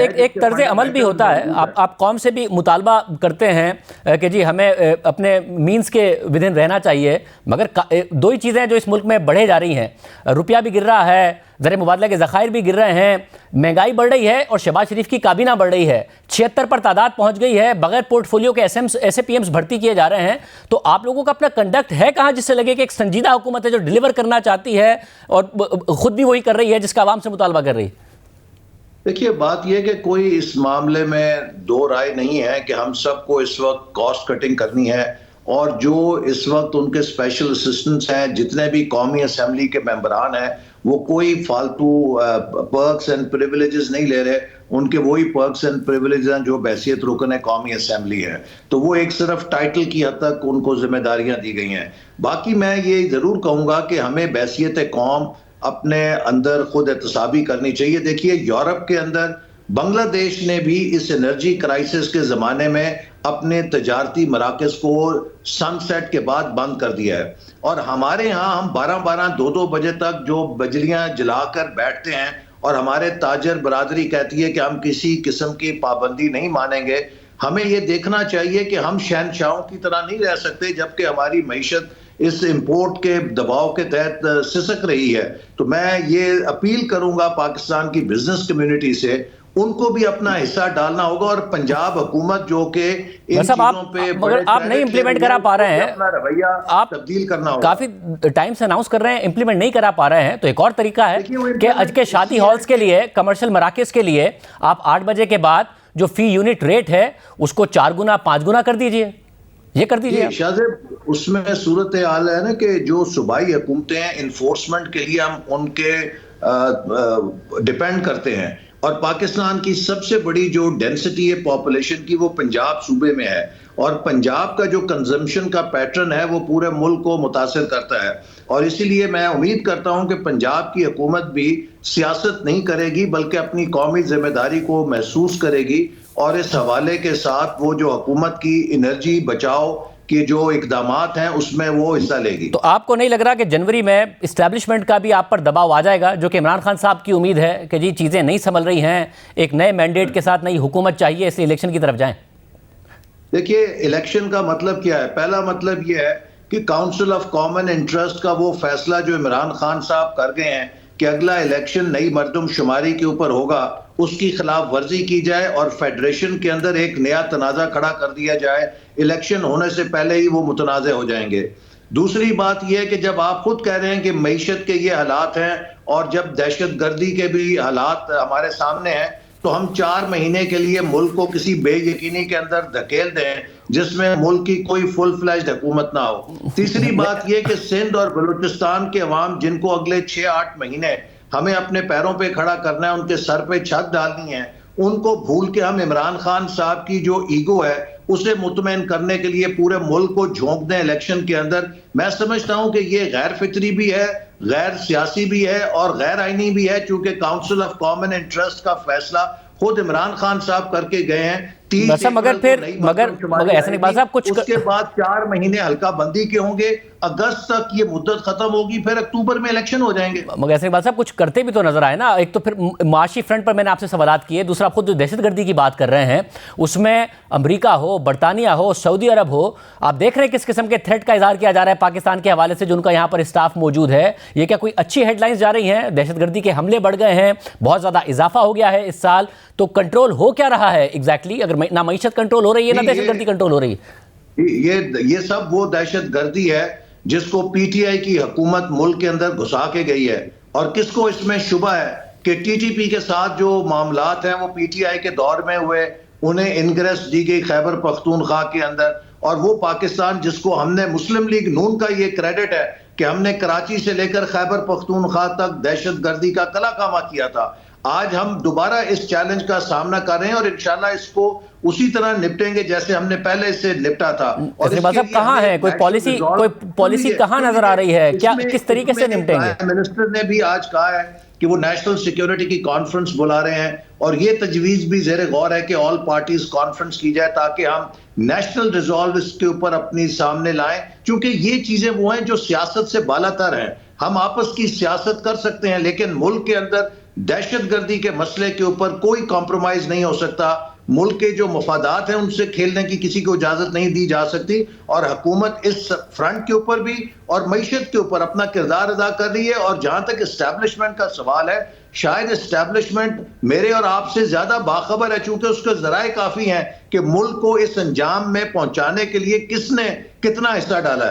एक तर्ज अमल भी होता है। आप कौम से भी मुतालबा करते हैं कि जी हमें अपने मीन्स के विदिन रहना चाहिए, मगर दो ही चीज़ें जो इस मुल्क में बढ़े जा रही हैं, रुपया भी गिर रहा है, ज़र मुबादला के ज़खायर भी गिर रहे हैं, महंगाई बढ़ रही है और शहबाज शरीफ की काबीना बढ़ रही है, 76 पर तादाद पहुंच गई है, बगैर पोर्टफोलियो के SPMs भर्ती किए जा रहे हैं। तो आप लोगों का अपना कंडक्ट है कहाँ जिससे लगे कि एक संजीदा हुकूमत है जो डिलीवर करना चाहती है और खुद भी वही कर रही है जिसका आवाम से मुतालबा कर रही है? देखिए, बात यह कि कोई इस मामले में दो राय नहीं है कि हम सबको इस वक्त कॉस्ट कटिंग करनी है, और जो इस वक्त उनके स्पेशल असिस्टेंट्स हैं, जितने भी कौमी असेंबली के मेंबरान हैं, वो कोई फालतू पर्क्स एंड प्रिविलेजेस नहीं ले रहे। उनके वही पर्क्स एंड प्रिविलेजेस हैं जो बैसियत रुकन है कौमी असेंबली है। तो वो एक सिर्फ टाइटल की हद तक उनको जिम्मेदारियां दी गई हैं। बाकी मैं ये जरूर कहूंगा कि हमें बैसियत कौम अपने अंदर खुद एहतसाबी करनी चाहिए। देखिए, यूरोप के अंदर बांग्लादेश ने भी इस एनर्जी क्राइसिस के ज़माने में अपने तजारती मराकज़ को सनसेट के बाद बंद कर दिया है, और हमारे यहाँ हम 12-12, 2-2 बजे तक जो बिजलियाँ जलाकर बैठते हैं, और हमारे ताजर बरादरी कहती है कि हम किसी किस्म की पाबंदी नहीं मानेंगे। हमें ये देखना चाहिए कि हम शहनशाहों की तरह नहीं रह सकते जबकि हमारी मईशत इस इंपोर्ट के दबाव के तहत सिसक रही है। तो मैं ये अपील करूंगा पाकिस्तान की बिजनेस कम्युनिटी से, उनको भी अपना हिस्सा डालना होगा, और पंजाब हुकूमत जो कि इन चीजों पे मगर आप नहीं इंप्लीमेंट करा पा रहे हैं, अपना रवैया आप तब्दील करना होगा। काफी टाइम से अनाउंस कर रहे हैं, इंप्लीमेंट नहीं करा पा रहे हैं। तो एक और तरीका है कि आज के शादी हॉल्स के लिए, कमर्शियल मराकज़ के लिए आप 8 बजे के बाद जो फी यूनिट रेट है उसको 4 गुना 5 गुना कर दीजिए। ये कर दीजिए शाहजेब। उसमें सूरत हाल है ना कि जो सूबाई हुकूमतें हैं, इन्फोर्समेंट के लिए हम उनके डिपेंड करते हैं, और पाकिस्तान की सबसे बड़ी जो डेंसिटी है पॉपुलेशन की वो पंजाब सूबे में है, और पंजाब का जो कंजम्पशन का पैटर्न है वो पूरे मुल्क को मुतासिर करता है। और इसीलिए मैं उम्मीद करता हूं कि पंजाब की हुकूमत भी सियासत नहीं करेगी बल्कि अपनी कौमी जिम्मेदारी को महसूस करेगी, और इस हवाले के साथ वो जो हुकूमत की एनर्जी बचाओ कि जो इकदामात हैं उसमें वो हिस्सा लेगी। तो आपको नहीं लग रहा कि जनवरी में इस्टेब्लिशमेंट का भी आप पर दबाव आ जाएगा, जो कि इमरान खान साहब की उम्मीद है कि जी चीज़ें नहीं संभल रही हैं, एक नए मैंडेट के साथ नई हुकूमत चाहिए, इसलिए इलेक्शन की तरफ जाएं? देखिए, इलेक्शन का मतलब क्या है? पहला मतलब ये है कि काउंसिल ऑफ कॉमन इंटरेस्ट का वो फैसला जो इमरान खान साहब कर गए हैं कि अगला इलेक्शन नई मर्दमशुमारी के ऊपर होगा, उसकी खिलाफ वर्जी की जाए और फेडरेशन के अंदर एक नया तनाज़ा खड़ा कर दिया जाए। इलेक्शन होने से पहले ही वो मुतनाज़ हो जाएंगे। दूसरी बात यह है कि जब आप खुद कह रहे हैं कि मईशत के ये हालात हैं, और जब दहशत गर्दी के भी हालात हमारे सामने हैं, तो हम 4 महीने के लिए मुल्क को किसी बेयकीनी के अंदर धकेल दें जिसमें मुल्क की कोई फुल फ्लैश्ड हुकूमत ना हो। तीसरी बात यह कि सिंध और बलूचिस्तान के अवाम जिनको अगले 6-8 महीने हमें अपने पैरों पे खड़ा करना है, उनके सर पे छत डालनी है, उनको भूल के हम इमरान खान साहब की जो ईगो है उसे मुतमईन करने के लिए पूरे मुल्क को झोंक दें इलेक्शन के अंदर। मैं समझता हूं कि ये गैर फितरी भी है, गैर सियासी भी है और गैर आईनी भी है, चूंकि काउंसिल ऑफ कॉमन इंटरेस्ट का फैसला खुद इमरान खान साहब करके गए हैं। मगर ऐसा नहीं साहब, कुछ उसके बाद 4 महीने हल्का बंदी के होंगे, अगस्त तक ये मुद्दत खत्म होगी, फिर अक्टूबर में इलेक्शन हो जाएंगे। मगर ऐसे साहब कुछ करते भी तो नजर आए ना। एक तो फिर माशी फ्रंट पर मैंने आपसे सवालात किए, दूसरा आप खुद जो दहशतगर्दी की बात कर रहे हैं उसमें अमेरिका हो, बरतानिया हो, सऊदी अरब हो, आप देख रहे हैं किस किस्म के थ्रेट का इजहार किया जा रहा है पाकिस्तान के हवाले से जो उनका यहाँ पर स्टाफ मौजूद है। ये क्या कोई अच्छी हेडलाइंस जा रही हैं? दहशतगर्दी के हमले बढ़ गए हैं, बहुत ज्यादा इजाफा हो गया है इस साल, तो कंट्रोल हो क्या रहा है एग्जैक्टली? अगर ना मईशत कंट्रोल हो रही है ना दहशतगर्दी कंट्रोल हो रही है। ये सब वो दहशतगर्दी है जिसको पीटीआई की हुकूमत मुल्क के अंदर घुसा के गई है, और किसको इसमें शुबा है कि टीटीपी के साथ जो मामलात हैं वो पीटीआई के दौर में हुए, उन्हें इनग्रेस दी गई खैबर पख्तूनख्वा के अंदर, और वो पाकिस्तान जिसको हमने मुस्लिम लीग नून का ये क्रेडिट है कि हमने कराची से लेकर खैबर पख्तूनख्वा तक दहशतगर्दी का कलाकामा किया था। आज हम दोबारा इस चैलेंज का सामना कर रहे हैं और इंशाल्लाह इसको उसी तरह निपटेंगे जैसे हमने पहले इससे निपटा था। और कहाँ है कोई पॉलिसी कहाँ नजर आ रही है? क्या किस तरीके से निपटेंगे? मिनिस्टर ने भी आज कहा है कि वो नेशनल सिक्योरिटी की कॉन्फ्रेंस बुला रहे हैं, और ये तजवीज भी ज़ेरे गौर है कि ऑल पार्टीज कॉन्फ्रेंस की जाए ताकि हम नेशनल रिजॉल्व इसके ऊपर अपनी सामने लाएं, क्योंकि ये चीजें वो हैं जो सियासत से बालातर हैं। हम आपस की सियासत कर सकते हैं लेकिन मुल्क के अंदर दहशतगर्दी के मसले के ऊपर कोई कॉम्प्रोमाइज नहीं हो सकता। मुल्क के जो मफादात हैं उनसे खेलने की किसी को इजाजत नहीं दी जा सकती, और हुकूमत इस फ्रंट के ऊपर भी और मईशत के ऊपर अपना किरदार अदा कर रही है। और जहां तक इस्टेब्लिशमेंट का सवाल है, शायद इस्टेब्लिशमेंट मेरे और आपसे ज्यादा बाखबर है, चूंकि उसके जराए काफी हैं कि मुल्क को इस अंजाम में पहुंचाने के लिए किसने कितना हिस्सा डाला है।